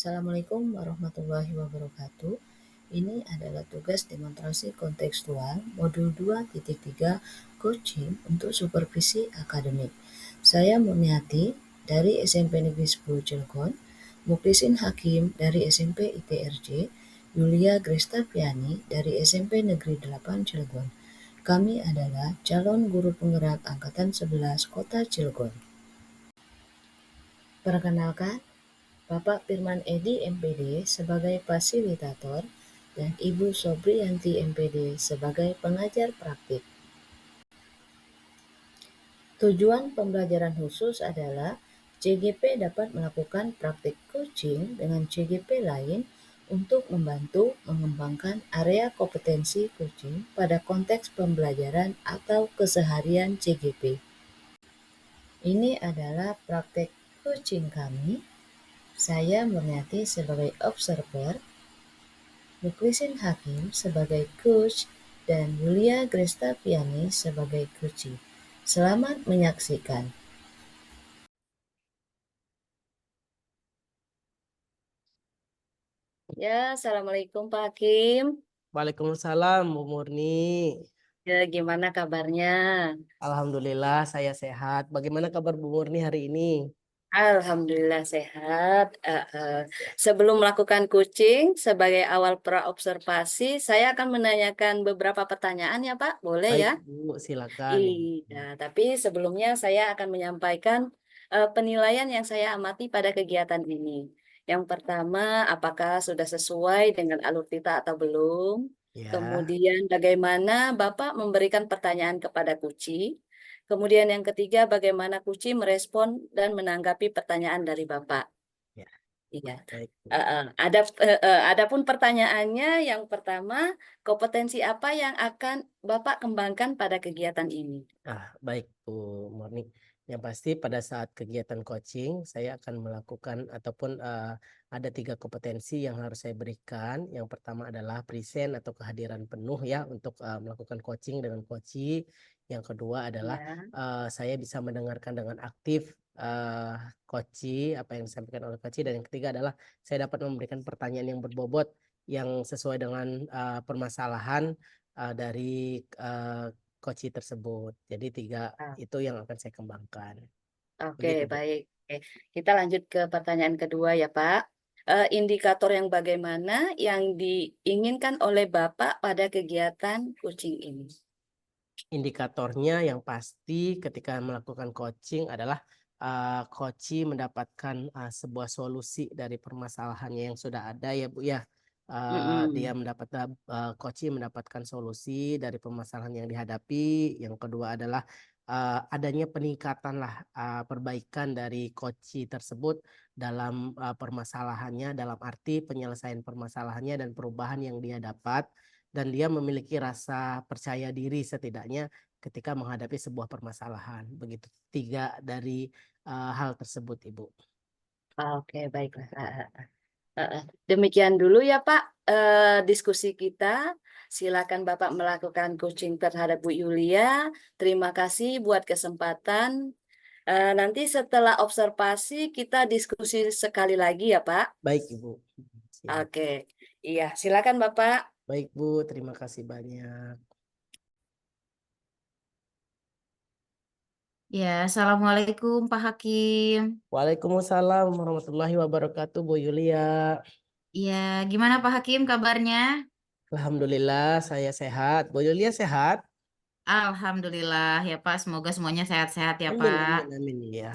Assalamualaikum warahmatullahi wabarakatuh. Ini adalah tugas demonstrasi kontekstual modul 2.3 coaching untuk supervisi akademik. Saya Murniati dari SMP Negeri 10 Cilegon, Muklisin Hakim dari SMP IPRJ, Yulia Grestapiani dari SMP Negeri 8 Cilegon. Kami adalah calon guru penggerak Angkatan 11 Kota Cilegon. Perkenalkan, Bapak Firman Edi MPD sebagai fasilitator dan Ibu Sobriyanti MPD sebagai pengajar praktik. Tujuan pembelajaran khusus adalah CGP dapat melakukan praktik coaching dengan CGP lain untuk membantu mengembangkan area kompetensi coaching pada konteks pembelajaran atau keseharian CGP. Ini adalah praktek coaching kami. Saya Murniati sebagai observer, Muklisin Hakim sebagai coach, dan Yulia Grestapiani sebagai coachee. Selamat menyaksikan. Ya, Assalamualaikum Pak Hakim. Waalaikumsalam, Bu Murni. Ya, gimana kabarnya? Alhamdulillah saya sehat. Bagaimana kabar Bu Murni hari ini? Alhamdulillah sehat. Sebelum melakukan coaching, sebagai awal praobservasi, saya akan menanyakan beberapa pertanyaan ya Pak, boleh Baik ya? Bu, silakan. Iya, tapi sebelumnya saya akan menyampaikan penilaian yang saya amati pada kegiatan ini. Yang pertama, apakah sudah sesuai dengan alur tita atau belum? Ya, Kemudian, bagaimana Bapak memberikan pertanyaan kepada Kuci? Kemudian yang ketiga, bagaimana Kuci merespon dan menanggapi pertanyaan dari Bapak? ya, Iya. baik Bu. Adapun pertanyaannya, yang pertama, kompetensi apa yang akan Bapak kembangkan pada kegiatan ini? Baik Bu Murni. Yang pasti pada saat kegiatan coaching, saya akan melakukan ataupun ada 3 kompetensi yang harus saya berikan. Yang pertama adalah present atau kehadiran penuh ya untuk melakukan coaching dengan coachee. Yang kedua adalah Ya, saya bisa mendengarkan dengan aktif coachee, apa yang disampaikan oleh coachee. Dan yang ketiga adalah saya dapat memberikan pertanyaan yang berbobot yang sesuai dengan permasalahan dari coachee tersebut. Jadi 3 ah, itu yang akan saya kembangkan. oke, Begitu, Bu. baik. Oke, kita lanjut ke pertanyaan kedua ya, Pak. Indikator yang bagaimana yang diinginkan oleh Bapak pada kegiatan coaching ini? Indikatornya yang pasti ketika melakukan coaching adalah coachee mendapatkan sebuah solusi dari permasalahannya yang sudah ada ya Bu ya. Dia Mm-mm. coachee mendapatkan solusi dari permasalahan yang dihadapi. Yang kedua adalah adanya peningkatan lah perbaikan dari coachee tersebut dalam permasalahannya, dalam arti penyelesaian permasalahannya dan perubahan yang dia dapat, dan dia memiliki rasa percaya diri setidaknya ketika menghadapi sebuah permasalahan. Begitu 3 dari hal tersebut, Ibu. Oke, baiklah. Demikian dulu ya Pak, diskusi kita. Silakan Bapak melakukan coaching terhadap Bu Yulia. Terima kasih buat kesempatan. Nanti setelah observasi kita diskusi sekali lagi ya Pak. Baik, Ibu. Siap. Oke, iya silakan Bapak. Baik, Bu. Terima kasih banyak. Ya, Assalamualaikum Pak Hakim. Waalaikumsalam warahmatullahi wabarakatuh, Bu Yulia. Ya, gimana Pak Hakim kabarnya? Alhamdulillah saya sehat. Bu Yulia sehat? Alhamdulillah ya Pak, semoga semuanya sehat-sehat ya Amin, Pak. amin, amin. Ya.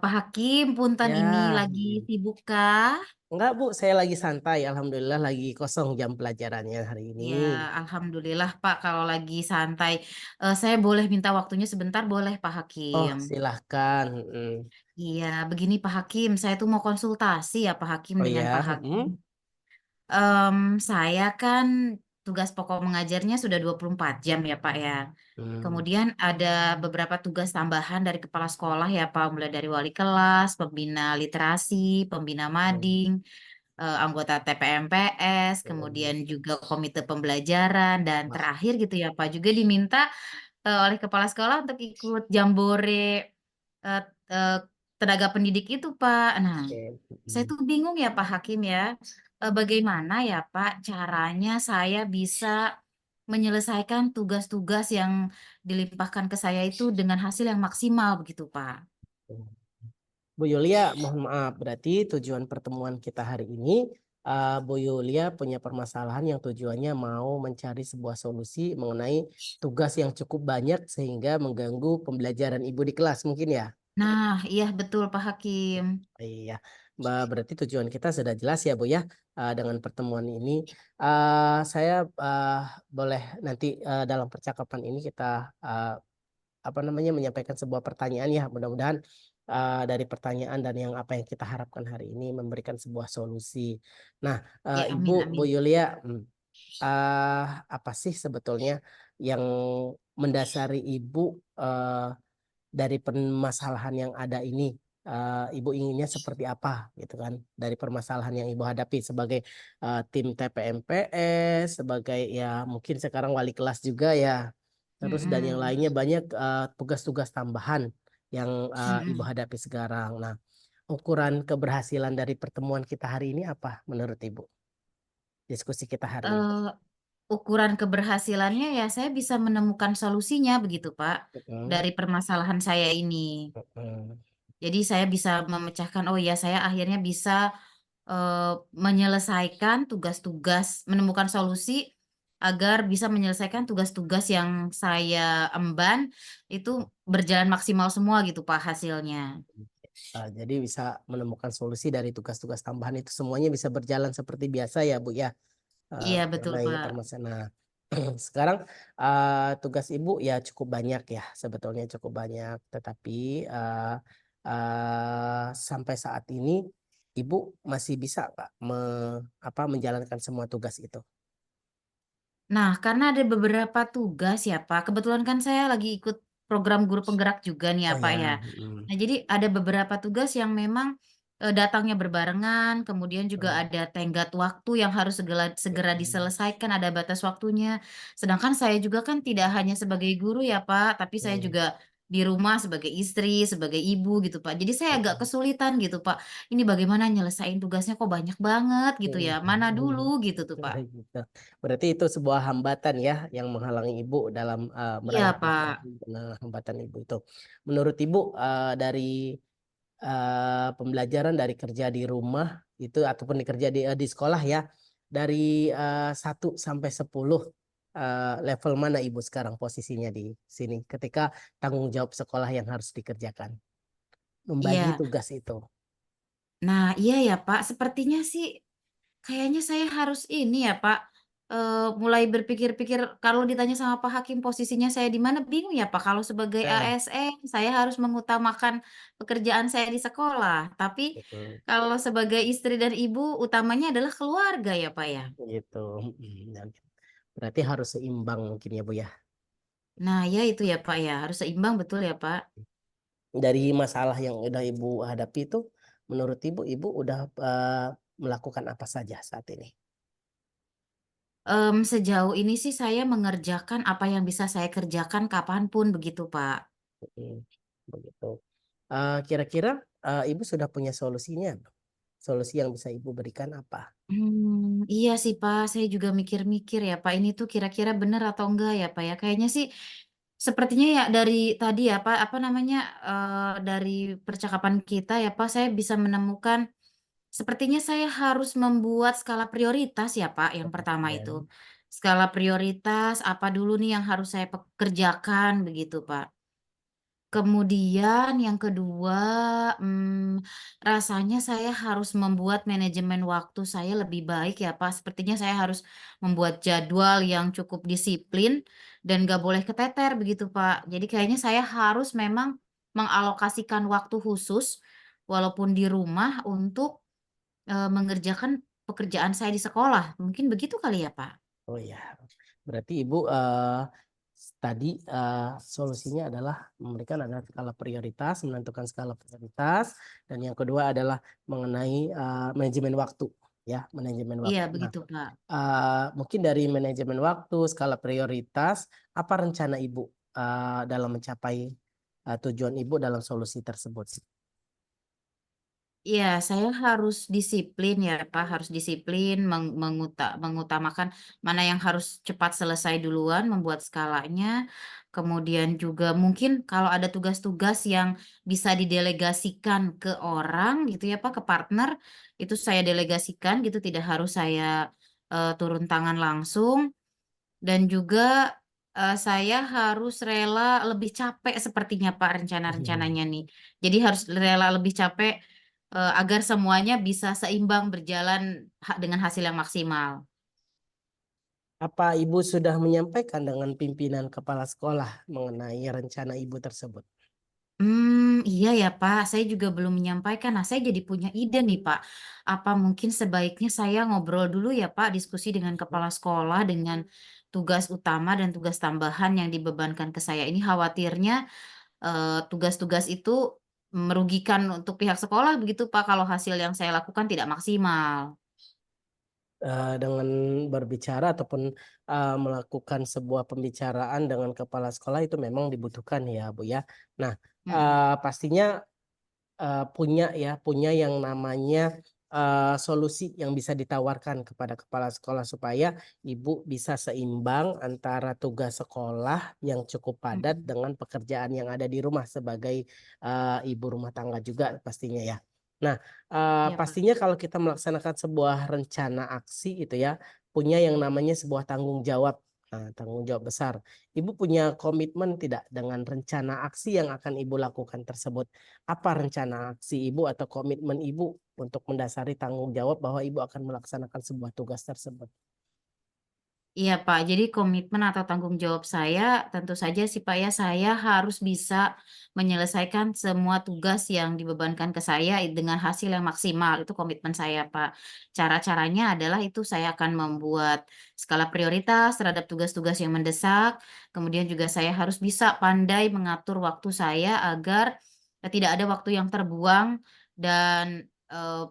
Pak Hakim, punten ini Ya. lagi sibuk kah? Enggak, Bu. Saya lagi santai. Alhamdulillah lagi kosong jam pelajarannya hari ini. Ya, Alhamdulillah Pak, kalau lagi santai. Saya boleh minta waktunya sebentar, boleh Pak Oh, Hakim? silahkan. Iya, begini Pak Hakim, saya tuh mau konsultasi ya Pak Hakim Oh dengan ya. Pak Hakim. Saya kan tugas pokok mengajarnya sudah 24 jam ya Pak ya. Hmm. Kemudian ada beberapa tugas tambahan dari kepala sekolah ya Pak, mulai dari wali kelas, pembina literasi, pembina Hmm. mading, anggota TPMPS, kemudian Hmm. juga komite pembelajaran, dan Wah, terakhir gitu ya Pak, juga diminta oleh kepala sekolah untuk ikut jambore eh, eh, tenaga pendidik itu, Pak. Nah, Oke. saya tuh bingung ya Pak Hakim ya, bagaimana ya Pak caranya saya bisa menyelesaikan tugas-tugas yang dilimpahkan ke saya itu dengan hasil yang maksimal begitu, Pak? Bu Yulia, mohon maaf, berarti tujuan pertemuan kita hari ini, Bu Yulia punya permasalahan yang tujuannya mau mencari sebuah solusi mengenai tugas yang cukup banyak sehingga mengganggu pembelajaran Ibu di kelas mungkin ya? Nah, iya betul Pak Hakim. Iya, Mbak, berarti tujuan kita sudah jelas ya Bu ya, dengan pertemuan ini. Saya boleh nanti dalam percakapan ini kita apa namanya menyampaikan sebuah pertanyaan ya, mudah-mudahan dari pertanyaan dan yang apa yang kita harapkan hari ini memberikan sebuah solusi. Nah, Ya, amin Ibu, Bu amin. Yulia, apa sih sebetulnya yang mendasari Ibu dari permasalahan yang ada ini? Ibu inginnya seperti apa gitu kan dari permasalahan yang Ibu hadapi sebagai tim TPMPS, sebagai ya mungkin sekarang wali kelas juga ya. Terus dan yang Mhm, lainnya banyak tugas-tugas tambahan yang Ibu mhm. hadapi sekarang. Nah, ukuran keberhasilan dari pertemuan kita hari ini apa menurut Ibu? Diskusi kita hari ini. Eee, Ukuran keberhasilannya ya saya bisa menemukan solusinya begitu, Pak, Mm, dari permasalahan saya ini. mm, Jadi saya bisa memecahkan, oh ya saya akhirnya bisa, menyelesaikan tugas-tugas menemukan solusi agar bisa menyelesaikan tugas-tugas yang saya emban itu berjalan maksimal semua gitu, Pak, hasilnya. jadi bisa menemukan solusi dari tugas-tugas tambahan itu semuanya bisa berjalan seperti biasa ya Bu ya. Iya betul, Mengenai Pak. permasalahan. Nah, sekarang tugas Ibu ya cukup banyak ya, sebetulnya cukup banyak. Tetapi sampai saat ini Ibu masih bisa nggak menjalankan semua tugas itu? Nah, karena ada beberapa tugas ya, Pak, kebetulan kan saya lagi ikut program guru penggerak juga nih ya, Oh Pak, ya, ya. Nah, jadi ada beberapa tugas yang memang, datangnya berbarengan, kemudian juga mm, ada tenggat waktu yang harus segera segera mm, diselesaikan, ada batas waktunya. Sedangkan saya juga kan tidak hanya sebagai guru ya, Pak, tapi saya mm, juga di rumah sebagai istri, sebagai ibu gitu, Pak. Jadi saya agak mm, kesulitan gitu, Pak. Ini bagaimana nyelesain tugasnya kok banyak banget gitu ya, mana dulu gitu tuh, Pak. gitu. Berarti itu sebuah hambatan ya yang menghalangi Ibu dalam Iya, meraih Pak. hambatan Ibu itu. Menurut Ibu dari pembelajaran dari kerja di rumah itu ataupun dikerja di sekolah ya dari 1 sampai 10 level mana Ibu sekarang posisinya di sini ketika tanggung jawab sekolah yang harus dikerjakan membagi Iya. tugas itu. Nah, iya ya, Pak, sepertinya sih kayaknya saya harus ini ya, Pak, mulai berpikir-pikir kalau ditanya sama Pak Hakim posisinya saya di mana, bingung ya, Pak, kalau sebagai Nah, ASN saya harus mengutamakan pekerjaan saya di sekolah, tapi betul. kalau sebagai istri dan ibu utamanya adalah keluarga ya, Pak, ya? Gitu. Dan berarti harus seimbang mungkin ya Bu ya. Nah, ya itu ya, Pak, ya, harus seimbang betul ya, Pak? Dari masalah yang udah Ibu hadapi itu menurut Ibu, Ibu udah melakukan apa saja saat ini? Sejauh ini sih saya mengerjakan apa yang bisa saya kerjakan kapan pun begitu, Pak. Hmm, begitu. Kira-kira Ibu sudah punya solusinya? Solusi yang bisa Ibu berikan apa? Iya sih, Pak, saya juga mikir-mikir ya, Pak, ini tuh kira-kira bener atau enggak ya, Pak, ya. Kayaknya sih sepertinya ya dari tadi ya, Pak, apa namanya, dari percakapan kita ya, Pak, saya bisa menemukan sepertinya saya harus membuat skala prioritas ya, Pak, yang pertama Ya, itu. Skala prioritas apa dulu nih yang harus saya kerjakan begitu, Pak. Kemudian yang kedua, rasanya saya harus membuat manajemen waktu saya lebih baik ya, Pak. Sepertinya saya harus membuat jadwal yang cukup disiplin dan nggak boleh keteter begitu, Pak. Jadi kayaknya saya harus memang mengalokasikan waktu khusus walaupun di rumah untuk, mengerjakan pekerjaan saya di sekolah. Mungkin begitu kali ya, Pak? oh ya. Berarti Ibu tadi solusinya adalah memberikan ada skala prioritas, menentukan skala prioritas, dan yang kedua adalah mengenai manajemen waktu, ya, manajemen Iya waktu. Nah, begitu, Pak. mungkin dari manajemen waktu, skala prioritas, apa rencana Ibu dalam mencapai tujuan Ibu dalam solusi tersebut? Iya, saya harus disiplin ya Pak, harus disiplin mengutamakan mana yang harus cepat selesai duluan, membuat skalanya. Kemudian juga mungkin kalau ada tugas-tugas yang bisa didelegasikan ke orang gitu ya Pak, ke partner, itu saya delegasikan gitu, tidak harus saya, turun tangan langsung. Dan juga, saya harus rela lebih capek sepertinya Pak Mhm. rencana-rencananya nih. Jadi harus rela lebih capek, agar semuanya bisa seimbang berjalan dengan hasil yang maksimal. Apa Ibu sudah menyampaikan dengan pimpinan kepala sekolah mengenai rencana Ibu tersebut? Iya ya Pak, saya juga belum menyampaikan. Nah, saya jadi punya ide nih Pak. Apa mungkin sebaiknya saya ngobrol dulu ya Pak, diskusi dengan kepala sekolah dengan tugas utama dan tugas tambahan yang dibebankan ke saya ini khawatirnya tugas-tugas itu merugikan untuk pihak sekolah begitu Pak, kalau hasil yang saya lakukan tidak maksimal. Dengan berbicara ataupun, melakukan sebuah pembicaraan dengan kepala sekolah itu memang dibutuhkan ya, Bu, ya. Nah, Mhm. pastinya punya yang namanya, solusi yang bisa ditawarkan kepada kepala sekolah supaya Ibu bisa seimbang antara tugas sekolah yang cukup padat Mhm. dengan pekerjaan yang ada di rumah sebagai, ibu rumah tangga juga pastinya ya. Nah, Iya Pak. pastinya kalau kita melaksanakan sebuah rencana aksi gitu ya, punya yang namanya sebuah tanggung jawab, tanggung jawab besar. Ibu punya komitmen tidak dengan rencana aksi yang akan Ibu lakukan tersebut? Apa rencana aksi Ibu atau komitmen Ibu untuk mendasari tanggung jawab bahwa Ibu akan melaksanakan sebuah tugas tersebut? Iya Pak, jadi komitmen atau tanggung jawab saya tentu saja sih Pak ya, saya harus bisa menyelesaikan semua tugas yang dibebankan ke saya dengan hasil yang maksimal, itu komitmen saya Pak. Cara-caranya adalah itu saya akan membuat skala prioritas terhadap tugas-tugas yang mendesak, kemudian juga saya harus bisa pandai mengatur waktu saya agar tidak ada waktu yang terbuang dan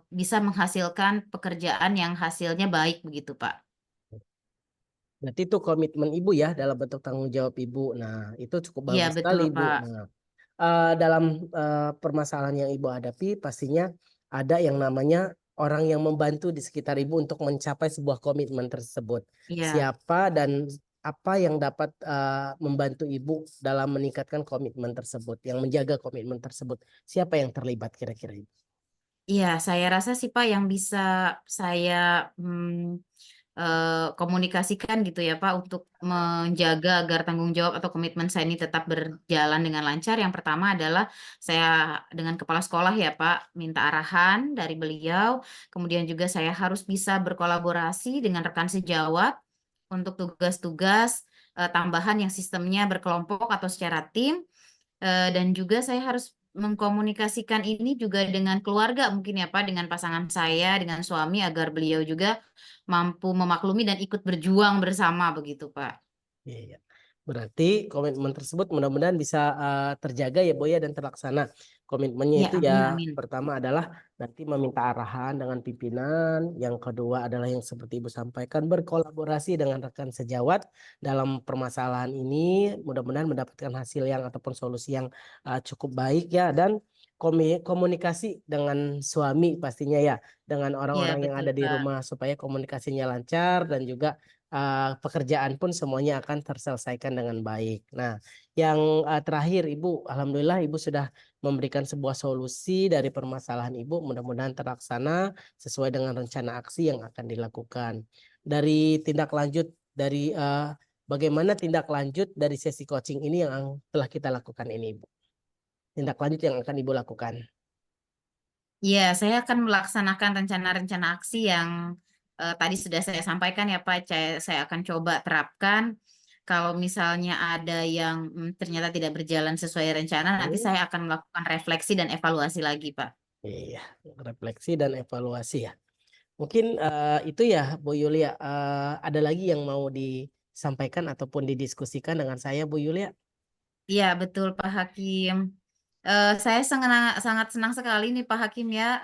bisa menghasilkan pekerjaan yang hasilnya baik begitu Pak. Berarti itu komitmen Ibu ya dalam bentuk tanggung jawab Ibu. Nah, itu cukup Iya bagus betul sekali, Bu. Pak. Nah, dalam, permasalahan yang Ibu hadapi pastinya ada yang namanya orang yang membantu di sekitar Ibu untuk mencapai sebuah komitmen tersebut. Iya. Siapa dan apa yang dapat, membantu Ibu dalam meningkatkan komitmen tersebut, yang menjaga komitmen tersebut? Siapa yang terlibat kira-kira Ibu? Iya, saya rasa sih, Pak, yang bisa saya, komunikasikan gitu ya, Pak, untuk menjaga agar tanggung jawab atau komitmen saya ini tetap berjalan dengan lancar, yang pertama adalah saya dengan kepala sekolah ya, Pak, minta arahan dari beliau, kemudian juga saya harus bisa berkolaborasi dengan rekan sejawat untuk tugas-tugas, tambahan yang sistemnya berkelompok atau secara tim. Dan juga saya harus mengkomunikasikan ini juga dengan keluarga mungkin ya, Pak, dengan pasangan saya, dengan suami agar beliau juga mampu memaklumi dan ikut berjuang bersama begitu, Pak. Iya. Berarti komitmen tersebut mudah-mudahan bisa, terjaga ya, Bu, ya, dan terlaksana. Komitmennya Iya, itu amin ya amin. pertama adalah nanti meminta arahan dengan pimpinan, yang kedua adalah yang seperti Ibu sampaikan berkolaborasi dengan rekan sejawat dalam permasalahan ini, mudah-mudahan mendapatkan hasil yang ataupun solusi yang, cukup baik ya, dan komunikasi dengan suami pastinya ya, dengan Iya orang-orang yang betul, ada di Pak. rumah supaya komunikasinya lancar dan juga pekerjaan pun semuanya akan terselesaikan dengan baik. Nah, yang, terakhir Ibu, alhamdulillah Ibu sudah memberikan sebuah solusi dari permasalahan Ibu, mudah-mudahan terlaksana sesuai dengan rencana aksi yang akan dilakukan. Dari tindak lanjut dari, bagaimana tindak lanjut dari sesi coaching ini yang telah kita lakukan ini, Ibu? Tindak lanjut yang akan Ibu lakukan? Iya, saya akan melaksanakan rencana-rencana aksi yang, tadi sudah saya sampaikan ya, Pak, saya akan coba terapkan. Kalau misalnya ada yang, ternyata tidak berjalan sesuai rencana, nanti Mhm. saya akan melakukan refleksi dan evaluasi lagi, Pak. Iya, refleksi dan evaluasi ya. Mungkin, itu ya Bu Yulia, ada lagi yang mau disampaikan ataupun didiskusikan dengan saya Bu Yulia? Iya betul Pak Hakim. Saya sangat senang sekali nih Pak Hakim ya,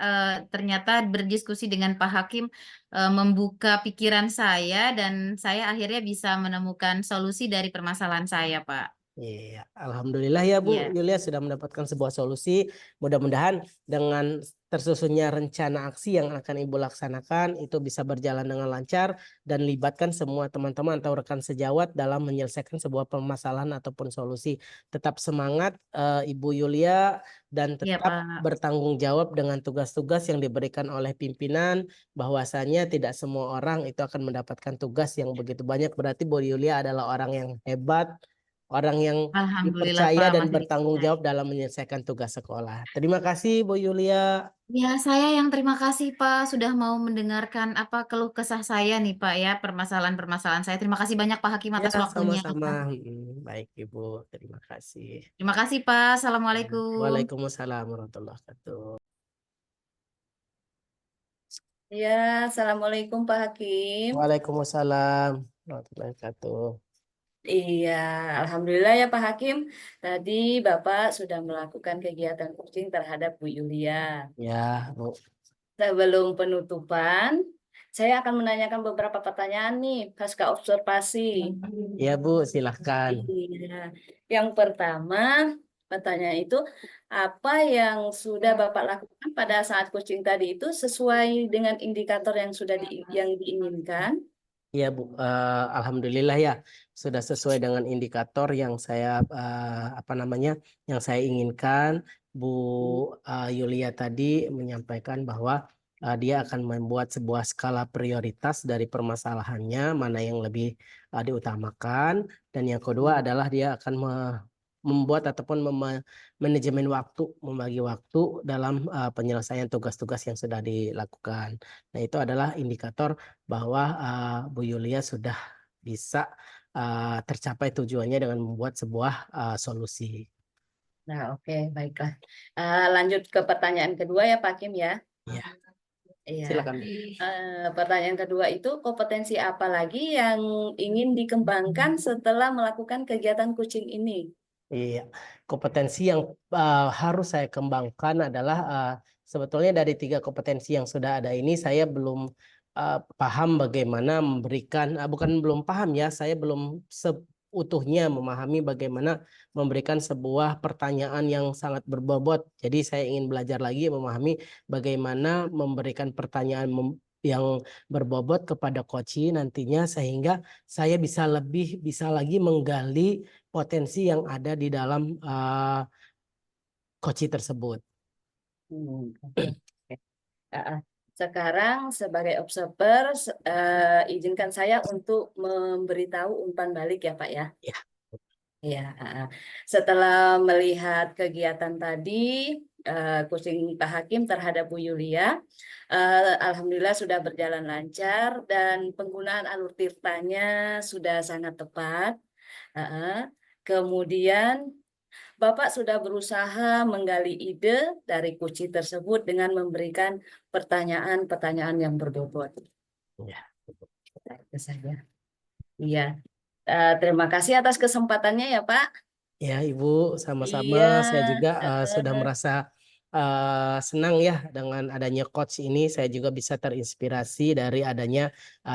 ternyata berdiskusi dengan Pak Hakim, membuka pikiran saya dan saya akhirnya bisa menemukan solusi dari permasalahan saya, Pak. Iya, alhamdulillah ya Bu Iya Yulia sudah mendapatkan sebuah solusi. Mudah-mudahan dengan tersusunnya rencana aksi yang akan Ibu laksanakan itu bisa berjalan dengan lancar dan libatkan semua teman-teman atau rekan sejawat dalam menyelesaikan sebuah permasalahan ataupun solusi. Tetap semangat Ibu Yulia dan Iya, tetap Pak. bertanggung jawab dengan tugas-tugas yang diberikan oleh pimpinan, bahwasanya tidak semua orang itu akan mendapatkan tugas yang begitu banyak. Berarti Bu Yulia adalah orang yang hebat, orang yang Alhamdulillah, dipercaya Pak, dan masih bertanggung dipercaya. jawab dalam menyelesaikan tugas sekolah. Terima kasih Bu Yulia. Ya, saya yang terima kasih, Pak, sudah mau mendengarkan apa keluh kesah saya nih, Pak, ya, permasalahan-permasalahan saya. Terima kasih banyak, Pak Hakim, Ya, atas waktunya, sama-sama. Pak. Baik, Ibu. Terima kasih. Terima kasih, Pak. Ya. Assalamualaikum. Waalaikumsalam warahmatullahi wabarakatuh. Ya, Assalamualaikum Pak Hakim. Waalaikumsalam warahmatullahi wabarakatuh. Iya, Alhamdulillah ya Pak Hakim. Tadi Bapak sudah melakukan kegiatan coaching terhadap Bu Yulia. Ya, Bu. Sebelum penutupan, saya akan menanyakan beberapa pertanyaan nih, pasca observasi. Ya, Bu, silahkan. Iya. Yang pertama, pertanyaan itu, apa yang sudah Bapak lakukan pada saat coaching tadi itu sesuai dengan indikator yang sudah yang diinginkan? Ya, Bu. Alhamdulillah ya, sudah sesuai dengan indikator yang saya yang saya inginkan. Bu Yulia tadi menyampaikan bahwa dia akan membuat sebuah skala prioritas dari permasalahannya, mana yang lebih diutamakan, dan yang kedua adalah dia akan membuat ataupun manajemen waktu, membagi waktu dalam penyelesaian tugas-tugas yang sudah dilakukan. Nah, itu adalah indikator bahwa Bu Yulia sudah bisa tercapai tujuannya dengan membuat sebuah solusi. Nah, oke, baiklah. Lanjut ke pertanyaan kedua ya, Pak Kim ya. Ya, Iya. silakan. Pertanyaan kedua itu, kompetensi apa lagi yang ingin dikembangkan setelah melakukan kegiatan coaching ini? Iya, kompetensi yang harus saya kembangkan adalah sebetulnya dari 3 kompetensi yang sudah ada ini saya belum paham bagaimana memberikan, bukan belum paham ya, saya belum seutuhnya memahami bagaimana memberikan sebuah pertanyaan yang sangat berbobot. Jadi saya ingin belajar lagi memahami bagaimana memberikan pertanyaan yang berbobot kepada coach nantinya, sehingga saya bisa lagi menggali potensi yang ada di dalam coach tersebut. Oke. Sekarang sebagai observer, izinkan saya untuk memberitahu umpan balik ya Pak ya. Ya. Ya, setelah melihat kegiatan tadi, coaching Pak Hakim terhadap Bu Yulia, alhamdulillah sudah berjalan lancar dan penggunaan alur tirtanya sudah sangat tepat. Kemudian Bapak sudah berusaha menggali ide dari kunci tersebut dengan memberikan pertanyaan-pertanyaan yang berbobot. Ya. Itu saja. Iya. Terima kasih atas kesempatannya ya Pak. Ya, Ibu, sama-sama. Iya. Saya juga sudah merasa senang ya dengan adanya coach ini. Saya juga bisa terinspirasi dari adanya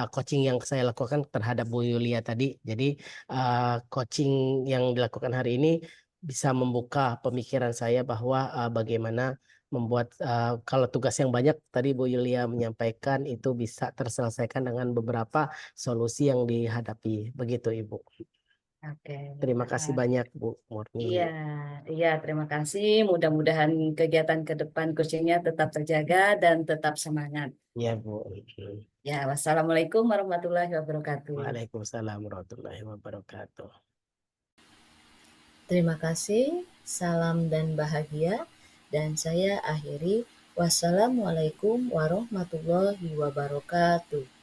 coaching yang saya lakukan terhadap Bu Yulia tadi. Jadi coaching yang dilakukan hari ini bisa membuka pemikiran saya bahwa bagaimana membuat kalau tugas yang banyak tadi Bu Yulia menyampaikan itu bisa terselesaikan dengan beberapa solusi yang dihadapi. Begitu, Ibu. Oke. Terima kasih banyak Bu Murni. Iya, iya, terima kasih. Mudah-mudahan kegiatan ke depan coachingnya tetap terjaga dan tetap semangat. Ya, Bu. Ya, wassalamualaikum warahmatullahi wabarakatuh. Waalaikumsalam warahmatullahi wabarakatuh. Terima kasih, salam dan bahagia. Dan saya akhiri, wassalamualaikum warahmatullahi wabarakatuh.